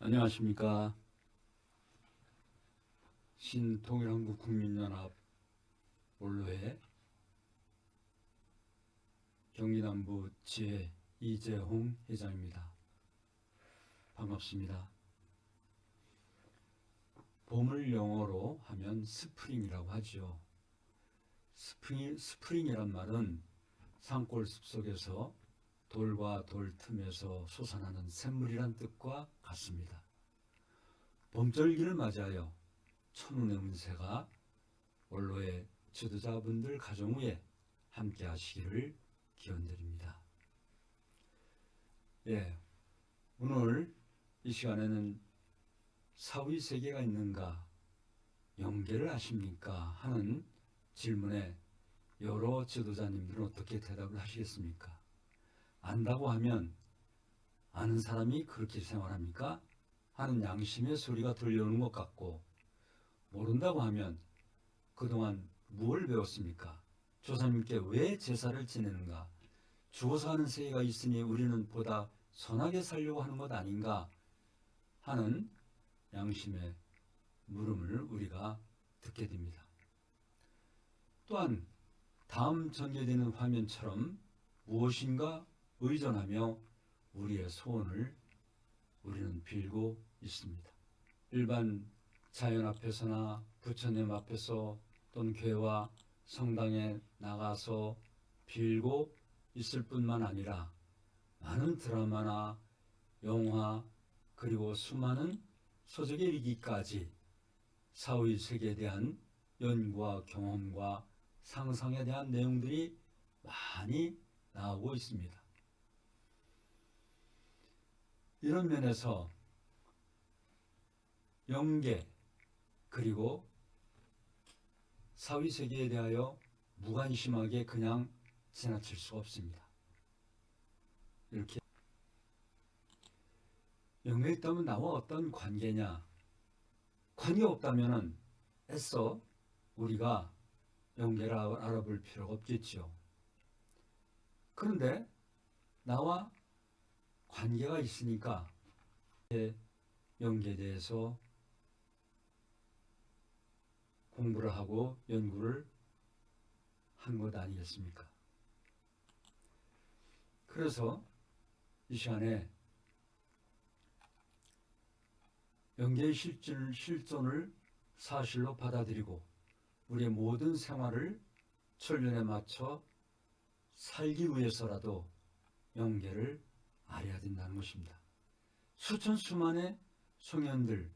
안녕하십니까. 신통일한국국민연합 원로회 경기남부 지회 이재홍 회장입니다. 반갑습니다. 봄을 영어로 하면 스프링이라고 하죠. 스프링이란 말은 산골 숲속에서 돌과 돌 틈에서 솟아나는 샘물이란 뜻과 같습니다. 봄절기를 맞이하여 천운의 운세가 원로의 지도자분들 가정 위에 함께 하시기를 기원드립니다. 오늘 이 시간에는 사후의 세계가 있는가, 영계를 아십니까? 하는 질문에 여러 지도자님들은 어떻게 대답을 하시겠습니까? 안다고 하면 아는 사람이 그렇게 생활합니까? 하는 양심의 소리가 들려오는 것 같고, 모른다고 하면 그동안 무엇을 배웠습니까? 조상님께 왜 제사를 지내는가? 죽어서 하는 세계가 있으니 우리는 보다 선하게 살려고 하는 것 아닌가? 하는 양심의 물음을 우리가 듣게 됩니다. 또한 다음 전개되는 화면처럼 무엇인가 의존하며 우리의 소원을 우리는 빌고 있습니다. 일반 자연 앞에서나 부처님 앞에서 또는 교회와 성당에 나가서 빌고 있을 뿐만 아니라 많은 드라마나 영화 그리고 수많은 서적의 일기까지 사후의 세계에 대한 연구와 경험과 상상에 대한 내용들이 많이 나오고 있습니다. 이런 면에서 영계 그리고 사후의 세계에 대하여 무관심하게 그냥 지나칠 수가 없습니다. 이렇게 영계에 있다면 나와 어떤 관계냐? 관계 없다면 애써 우리가 영계를 알아볼 필요가 없겠죠. 그런데 나와 관계가 있으니까 영계에 대해서 공부를 하고 연구를 한 것 아니겠습니까? 그래서 이 시간에 영계의 실존을 사실로 받아들이고 우리의 모든 생활을 천륜에 맞춰 살기 위해서라도 영계를 알아야 된다는 것입니다. 수천 수만의 성현들,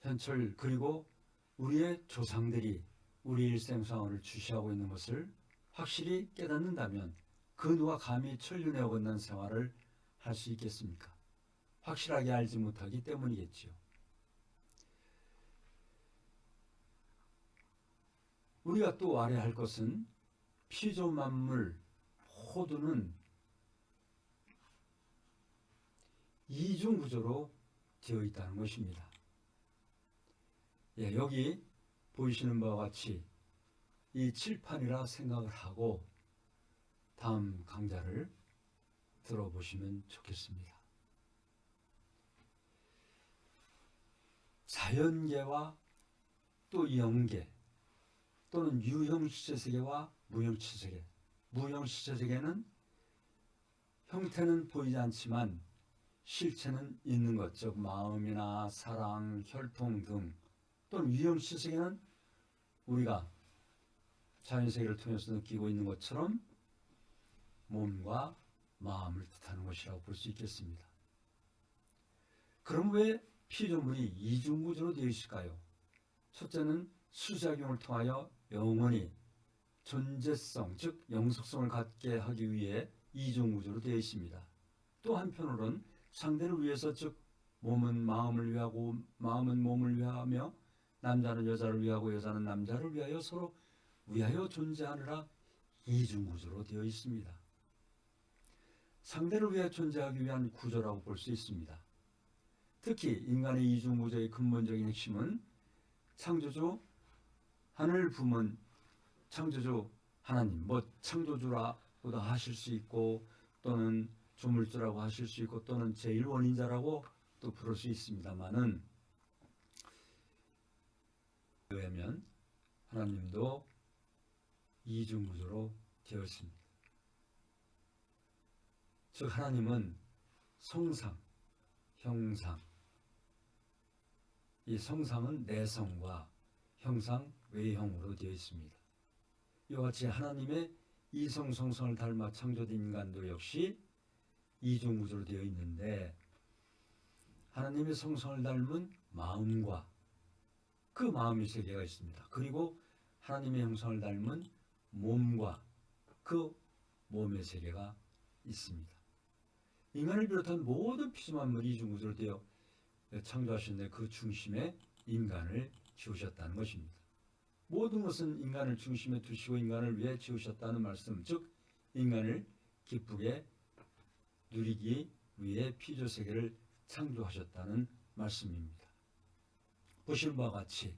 현철 그리고 우리의 조상들이 우리 일생생활을 주시하고 있는 것을 확실히 깨닫는다면 그 누가 감히 천륜에 어긋난 생활을 할 수 있겠습니까? 확실하게 알지 못하기 때문이겠지요. 우리가 또 알아야 할 것은 피조만물 모두는 이중구조로 되어 있다는 것입니다. 여기 보이시는 바와 같이 이 칠판이라 생각을 하고 다음 강좌를 들어보시면 좋겠습니다. 자연계와 또 영계 또는 유형시체세계와 무형시체세계. 무형시체세계는 형태는 보이지 않지만 실체는 있는 것, 즉 마음이나 사랑, 혈통 등. 또는 유형시체세계는 우리가 자연세계를 통해서 느끼고 있는 것처럼 몸과 마음을 뜻하는 것이라고 볼 수 있겠습니다. 그럼 왜 피조물이 이중구조로 되어 있을까요? 첫째는 수작용을 통하여 영원히 존재성, 즉 영속성을 갖게 하기 위해 이중구조로 되어 있습니다. 또 한편으로는 상대를 위해서, 즉 몸은 마음을 위하고 마음은 몸을 위하며 남자는 여자를 위하고 여자는 남자를 위하여 서로 위하여 존재하느라 이중구조로 되어 있습니다. 상대를 위해 존재하기 위한 구조라고 볼 수 있습니다. 특히 인간의 이중구조의 근본적인 핵심은 창조주 하늘 부문 창조주 하나님, 창조주라고도 하실 수 있고 또는 조물주라고 하실 수 있고 또는 제1원인자라고 또 부를 수 있습니다만은 의하면 하나님도 이중구조로 되어 있습니다. 즉 하나님은 성상, 형상, 이 성상은 내성과 형상, 외형으로 되어 있습니다. 이와 같이 하나님의 이성 성성을 닮아 창조된 인간도 역시 이중구조로 되어 있는데 하나님의 성성을 닮은 마음과 그 마음의 세계가 있습니다. 그리고 하나님의 형상을 닮은 몸과 그 몸의 세계가 있습니다. 인간을 비롯한 모든 피조만물이 이중구조로 되어 창조하셨는데 그 중심에 인간을 지으셨다는 것입니다. 모든 것은 인간을 중심에 두시고 인간을 위해 지으셨다는 말씀, 즉 인간을 기쁘게 누리기 위해 피조세계를 창조하셨다는 말씀입니다. 보시는 바와 같이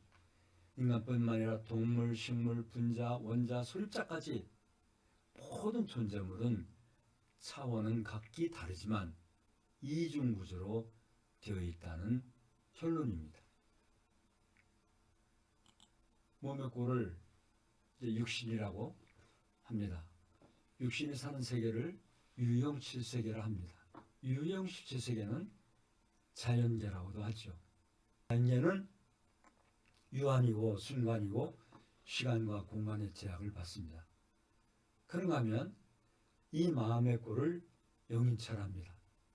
인간뿐만 아니라 동물, 식물, 분자, 원자, 소립자까지 모든 존재물은 차원은 각기 다르지만 이중구조로 되어 있다는 결론입니다. 몸의 꼴을 육신이라고 합니다. 육신이 사는 세계를 유형칠세계라 합니다. 유형칠세계는 자연계라고도 하죠. 자연계는 유한이고 순간이고 시간과 공간의 제약을 받습니다. 그런가 하면 이 마음의 꼴을 영인체라 합니다.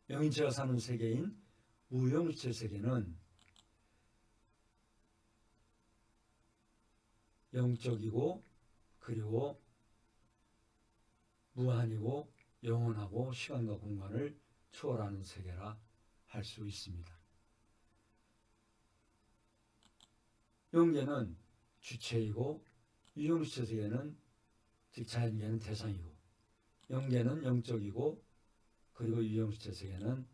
영인체가 사는 세계인 무형칠세계는 영적이고 그리고 무한이고 영원하고 시간과 공간을 초월하는 세계라 할 수 있습니다. 영계는 주체이고 유형주체 세계는 즉 자연계는 대상이고 영계는 영적이고 그리고 유형주체 세계는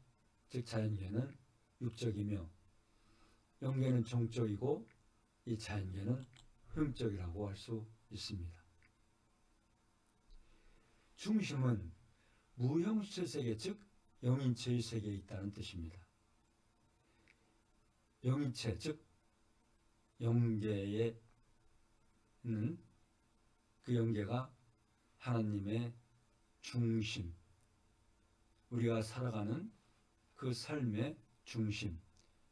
즉 자연계는 육적이며 영계는 정적이고 이 자연계는 흠적이라고 할 수 있습니다. 중심은 무형주체 세계 즉 영인체의 세계에 있다는 뜻입니다. 영인체 즉 영계에 있는 그 영계가 하나님의 중심, 우리가 살아가는 그 삶의 중심,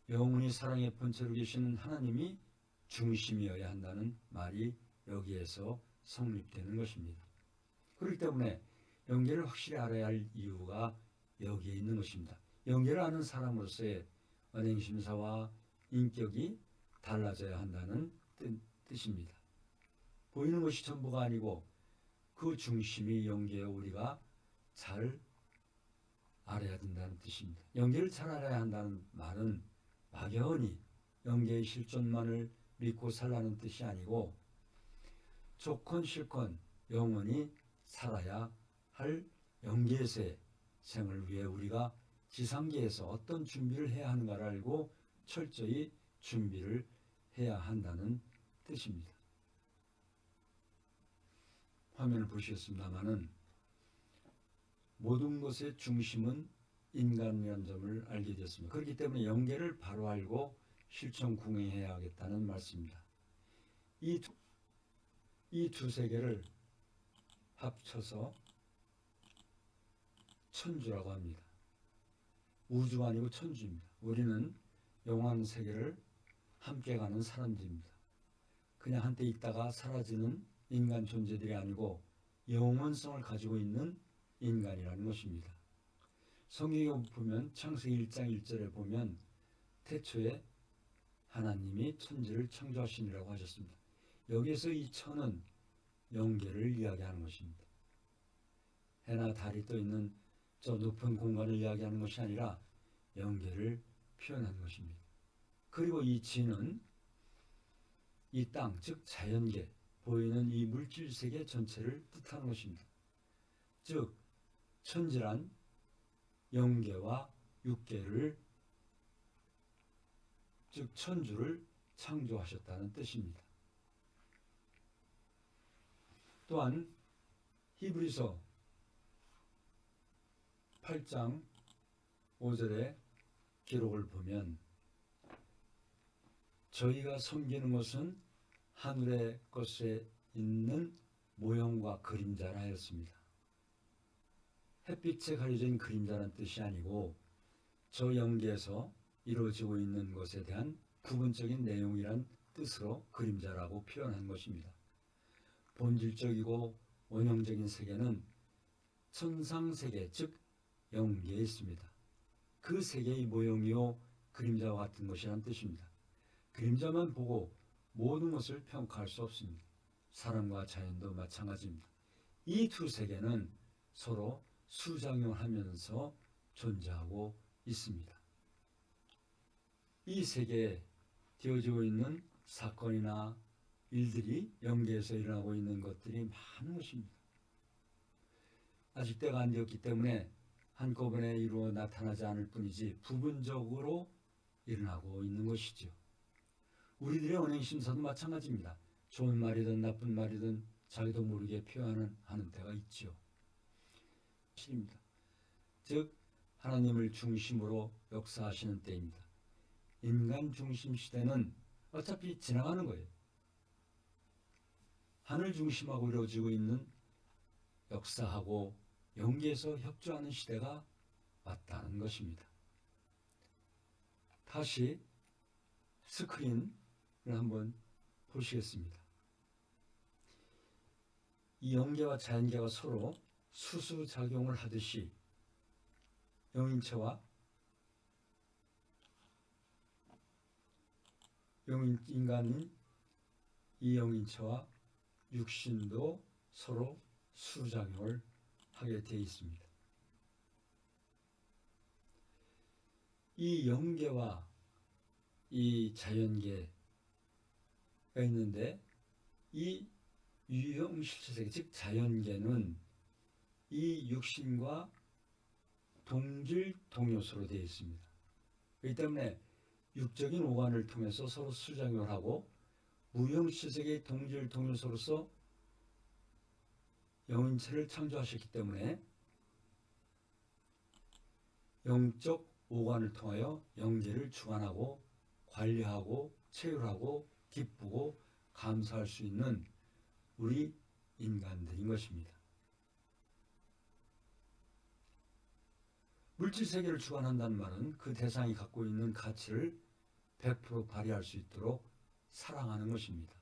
영원히 사랑의 본체로 계시는 하나님이 중심이어야 한다는 말이 여기에서 성립되는 것입니다. 그렇기 때문에 영계를 확실히 알아야 할 이유가 여기에 있는 것입니다. 영계를 아는 사람으로서의 언행심사와 인격이 달라져야 한다는 뜻입니다. 보이는 것이 전부가 아니고 그 중심이 영계여 우리가 잘 알아야 된다는 뜻입니다. 영계를 잘 알아야 한다는 말은 막연히 영계의 실존만을 믿고 살라는 뜻이 아니고 좋건 싫건 영원히 살아야 할 영계에서의 생을 위해 우리가 지상계에서 어떤 준비를 해야 하는가를 알고 철저히 준비를 해야 한다는 뜻입니다. 화면을 보시겠습니다마는 모든 것의 중심은 인간이라는 점을 알게 되었습니다. 그렇기 때문에 영계를 바로 알고 실천 궁행해야 하겠다는 말씀입니다. 이 두 세계를 합쳐서 천주라고 합니다. 우주가 아니고 천주입니다. 우리는 영원 세계를 함께 가는 사람들입니다. 그냥 한때 있다가 사라지는 인간 존재들이 아니고 영원성을 가지고 있는 인간이라는 것입니다. 성경에 보면 창세기 1장 1절에 보면 태초에 하나님이 천지를 창조하시니라고 하셨습니다. 여기에서 이 천은 영계를 이야기하는 것입니다. 해나 달이 떠 있는 저 높은 공간을 이야기하는 것이 아니라 영계를 표현하는 것입니다. 그리고 이 지는 이 땅, 즉 자연계, 보이는 이 물질세계 전체를 뜻하는 것입니다. 즉 천지란 영계와 육계를 즉 천주를 창조하셨다는 뜻입니다. 또한 히브리서 8장 5절의 기록을 보면 저희가 섬기는 것은 하늘의 것에 있는 모형과 그림자라 하였습니다. 햇빛에 가려진 그림자란 뜻이 아니고 저 영계에서 이루어지고 있는 것에 대한 부분적인 내용이란 뜻으로 그림자라고 표현한 것입니다. 본질적이고 원형적인 세계는 천상세계, 즉 영계에 있습니다. 그 세계의 모형이요 그림자와 같은 것이란 뜻입니다. 그림자만 보고 모든 것을 평가할 수 없습니다. 사람과 자연도 마찬가지입니다. 이 두 세계는 서로 수작용하면서 존재하고 있습니다. 이 세계에 되어지고 있는 사건이나 일들이 영계에서 일어나고 있는 것들이 많은 것입니다. 아직 때가 안 되었기 때문에 한꺼번에 이루어 나타나지 않을 뿐이지 부분적으로 일어나고 있는 것이죠. 우리들의 언행심사도 마찬가지입니다. 좋은 말이든 나쁜 말이든 자기도 모르게 표현하는 때가 있죠. 실입니다. 즉 하나님을 중심으로 역사하시는 때입니다. 인간 중심 시대는 어차피 지나가는 거예요. 하늘 중심하고 이루어지고 있는 역사하고 영계에서 협조하는 시대가 왔다는 것입니다. 다시 스크린을 한번 보시겠습니다. 이 영계와 자연계가 서로 수수작용을 하듯이 인간인 이 영인체와 육신도 서로 수작용을 하게 되어 있습니다. 이 영계와 이 자연계가 있는데 이 유형실체세계, 즉 자연계는 이 육신과 동질 동요소로 되어 있습니다. 그렇기 때문에 육적인 오간을 통해서 서로 수작용을 하고 무형실세계의 동질 동요소로서 영인체를 창조하셨기 때문에 영적 오간을 통하여 영계를 주관하고 관리하고 체휼하고 기쁘고 감사할 수 있는 우리 인간들인 것입니다. 물질세계를 주관한다는 말은 그 대상이 갖고 있는 가치를 100% 발휘할 수 있도록 사랑하는 것입니다.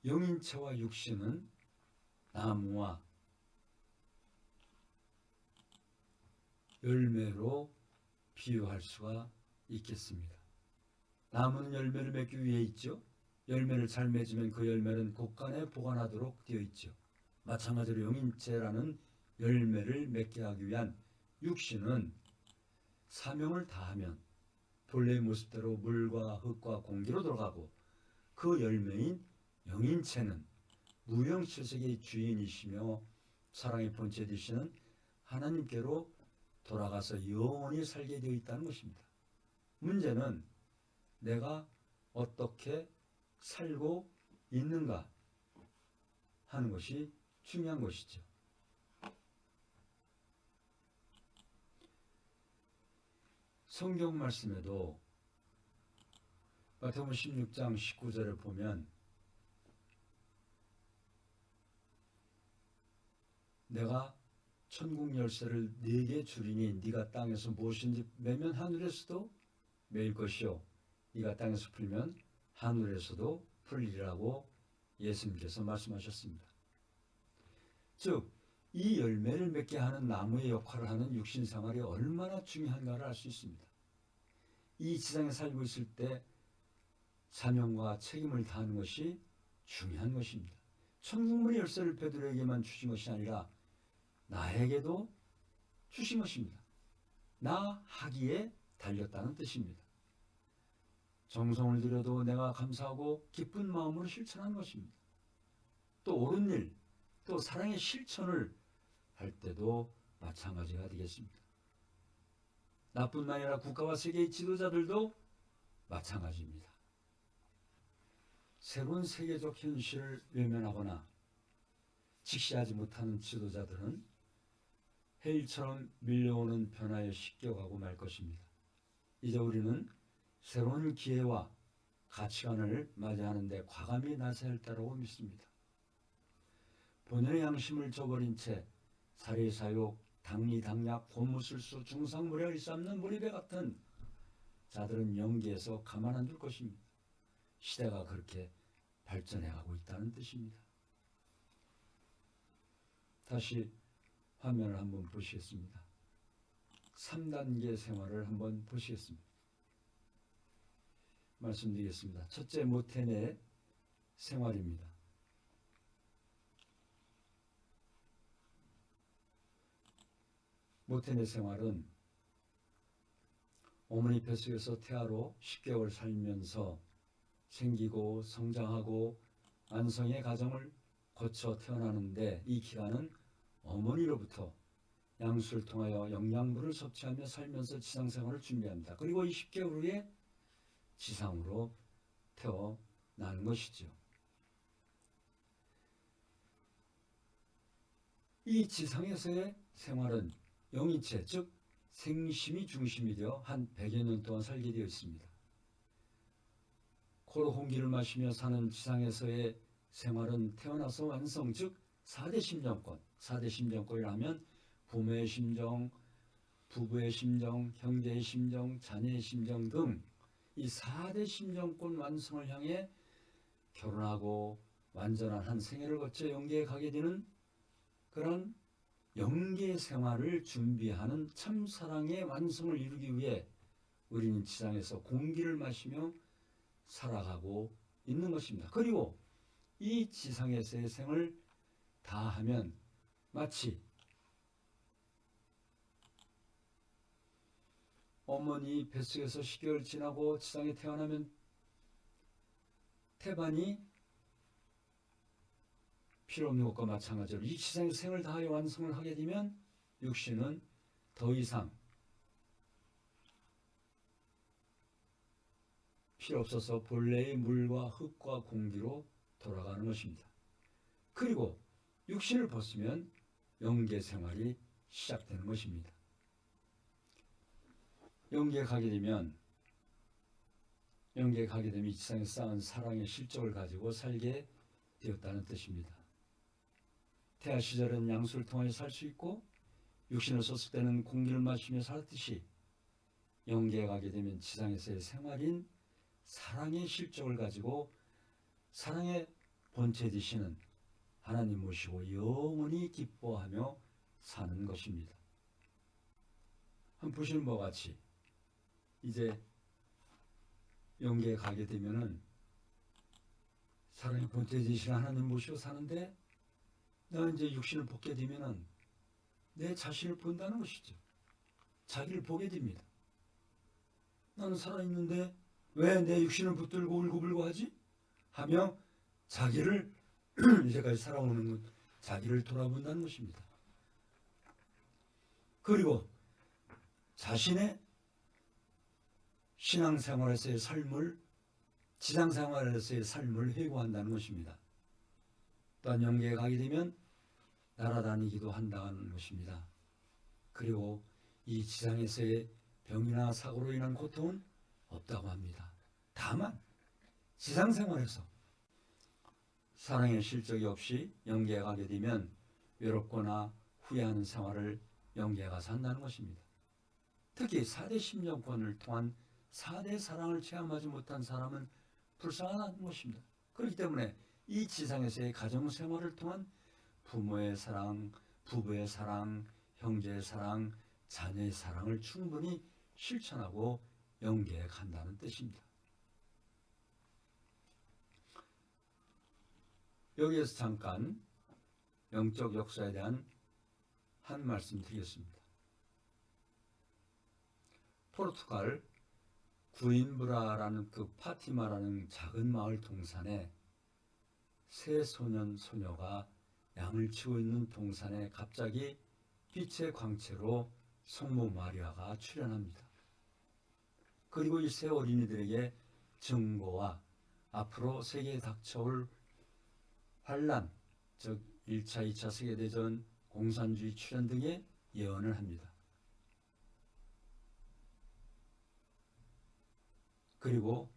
영인체와 육신은 나무와 열매로 비유할 수가 있겠습니다. 나무는 열매를 맺기 위해 있죠. 열매를 잘 맺으면 그 열매는 곳간에 보관하도록 되어 있죠. 마찬가지로 영인체라는 열매를 맺게 하기 위한 육신은 사명을 다하면 본래의 모습대로 물과 흙과 공기로 들어가고 그 열매인 영인체는 무형실세계의 주인이시며 사랑의 본체 되시는 하나님께로 돌아가서 영원히 살게 되어 있다는 것입니다. 문제는 내가 어떻게 살고 있는가 하는 것이 중요한 것이죠. 성경 말씀에도 마태복음 16장 19절을 보면 내가 천국 열쇠를 네게 주리니 네가 땅에서 무엇인지 매면 하늘에서도 매일 것이요 네가 땅에서 풀면 하늘에서도 풀리라고 예수님께서 말씀하셨습니다. 즉 이 열매를 맺게 하는 나무의 역할을 하는 육신 생활이 얼마나 중요한가를 알 수 있습니다. 이 지상에 살고 있을 때 사명과 책임을 다하는 것이 중요한 것입니다. 천국문의 열쇠를 베드로에게만 주신 것이 아니라 나에게도 주신 것입니다. 나 하기에 달렸다는 뜻입니다. 정성을 들여도 내가 감사하고 기쁜 마음으로 실천하는 것입니다. 또 옳은 일, 또 사랑의 실천을 할 때도 마찬가지가 되겠습니다. 나뿐만 아니라 국가와 세계의 지도자들도 마찬가지입니다. 새로운 세계적 현실을 외면하거나 직시하지 못하는 지도자들은 해일처럼 밀려오는 변화에 씻겨가고 말 것입니다. 이제 우리는 새로운 기회와 가치관을 맞이하는 데 과감히 나서야 할 때라고 믿습니다. 본연의 양심을 저버린 채 살해사욕, 당리당략, 고무술수, 중상모략을 일삼는 무리배 같은 자들은 영계에서 가만 안 둘 것입니다. 시대가 그렇게 발전해가고 있다는 뜻입니다. 다시 화면을 한번 보시겠습니다. 3단계 생활을 한번 보시겠습니다. 말씀드리겠습니다. 첫째, 모태내 생활입니다. 모태내 생활은 어머니 뱃속에서 태아로 10개월 살면서 생기고 성장하고 완성의 과정을 거쳐 태어나는데, 이 기간은 어머니로부터 양수를 통하여 영양분을 섭취하며 살면서 지상생활을 준비합니다. 그리고 20개월 후에 지상으로 태어나는 것이죠. 이 지상에서의 생활은 영인체, 즉 생심이 중심이 되어 한 100여 년 동안 살게 되어 있습니다. 코로 공기를 마시며 사는 지상에서의 생활은 태어나서 완성, 즉 4대 심정권, 4대 심정권이라면 부모의 심정, 부부의 심정, 형제의 심정, 자녀의 심정 등 이 4대 심정권 완성을 향해 결혼하고 완전한 한 생애를 거쳐 영계에 가게 되는 그런 영계 생활을 준비하는 참사랑의 완성을 이루기 위해 우리는 지상에서 공기를 마시며 살아가고 있는 것입니다. 그리고 이 지상에서의 생을 다 하면 마치 어머니 뱃속에서 10개월 지나고 지상에 태어나면 태반이 필요 없는 것과 마찬가지로 이 지상의 생을 다하여 완성을 하게 되면 육신은 더 이상 필요 없어서 본래의 물과 흙과 공기로 돌아가는 것입니다. 그리고 육신을 벗으면 영계 생활이 시작되는 것입니다. 영계에 가게 되면 이 지상에 쌓은 사랑의 실적을 가지고 살게 되었다는 뜻입니다. 태아 시절은 양수를 통하여 살 수 있고 육신을 썼을 때는 공기를 마시며 살았듯이 영계에 가게 되면 지상에서의 생활인 사랑의 실적을 가지고 사랑의 본체 되시는 하나님 모시고 영원히 기뻐하며 사는 것입니다. 한번 보시는 바와 같이 이제 영계에 가게 되면은 사랑의 본체 되시는 하나님 모시고 사는데, 내가 이제 육신을 벗게 되면은 내 자신을 본다는 것이죠. 자기를 보게 됩니다. 나는 살아있는데 왜 내 육신을 붙들고 울고불고 하지? 하며 자기를 이제까지 살아오는 것, 자기를 돌아본다는 것입니다. 그리고 자신의 신앙생활에서의 삶을, 지상생활에서의 삶을 회고한다는 것입니다. 또한 영계에 가게 되면 날아다니기도 한다는 것입니다. 그리고 이 지상에서의 병이나 사고로 인한 고통은 없다고 합니다. 다만 지상생활에서 사랑의 실적이 없이 영계에 가게 되면 외롭거나 후회하는 생활을 영계에 가서 한다는 것입니다. 특히 4대 심정권을 통한 4대 사랑을 체험하지 못한 사람은 불쌍한 것입니다. 그렇기 때문에 이 지상에서의 가정생활을 통한 부모의 사랑, 부부의 사랑, 형제의 사랑, 자녀의 사랑을 충분히 실천하고 영계에 간다는 뜻입니다. 여기에서 잠깐 영적 역사에 대한 한 말씀 드리겠습니다. 포르투갈 구인브라라는 그 파티마라는 작은 마을 동산에 세 소년 소녀가 양을 치고 있는 동산에 갑자기 빛의 광채로 성모 마리아가 출현합니다. 그리고 이 세 어린이들에게 증거와 앞으로 세계에 닥쳐올 환란, 즉 1차, 2차 세계대전, 공산주의 출현 등의 예언을 합니다. 그리고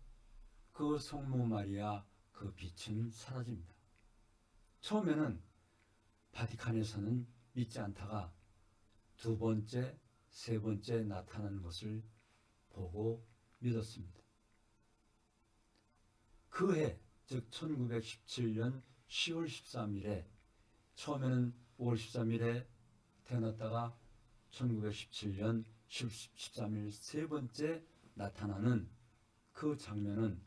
그 성모 마리아 그 빛은 사라집니다. 처음에는 바티칸에서는 믿지 않다가 두 번째, 세 번째 나타나는 것을 보고 믿었습니다. 그 해, 즉 1917년 10월 13일에 처음에는 5월 13일에 태어났다가 1917년 13일 세 번째 나타나는 그 장면은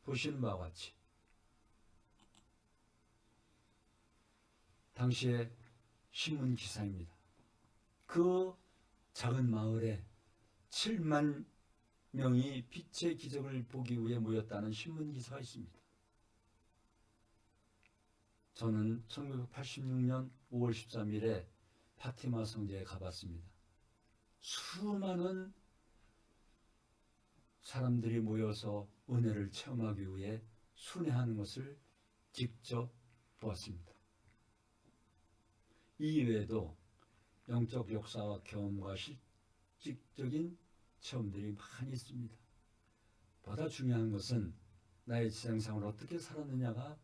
보시는 바와 같이 당시의 신문 기사입니다. 그 작은 마을에 7만 명이 빛의 기적을 보기 위해 모였다는 신문 기사가 있습니다. 저는 1986년 5월 13일에 파티마 성지에 가봤습니다. 수많은 사람들이 모여서 은혜를 체험하기 위해 순회하는 것을 직접 보았습니다. 이외에도 영적 역사와 경험과 실질적인 체험들이 많이 있습니다. 보다 중요한 것은 나의 지상생활을 어떻게 살았느냐가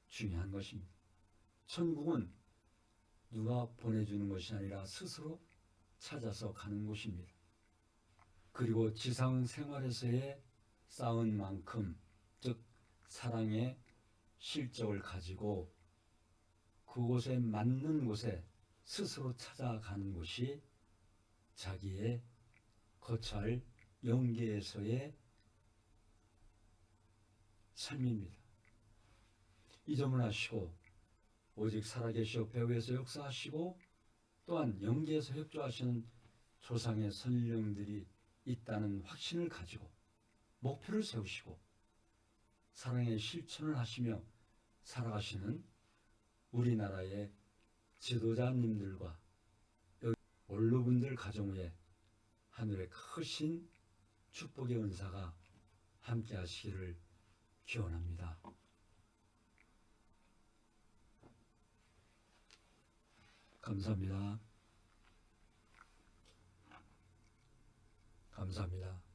중요한 것입니다. 천국은 누가 보내주는 것이 아니라 스스로 찾아서 가는 곳입니다. 그리고 지상생활에서의 쌓은 만큼, 즉 사랑의 실적을 가지고 그곳에 맞는 곳에 스스로 찾아가는 것이 자기의 거쳐야 할 영계에서의 삶입니다. 이 점을 아시고 오직 살아계시고 배후에서 역사하시고 또한 영계에서 협조하시는 조상의 선령들이 있다는 확신을 가지고 목표를 세우시고 사랑의 실천을 하시며 살아가시는 우리나라의 지도자님들과 원로분들 가정 위에 하늘의 크신 축복의 은사가 함께 하시기를 기원합니다. 감사합니다. 감사합니다.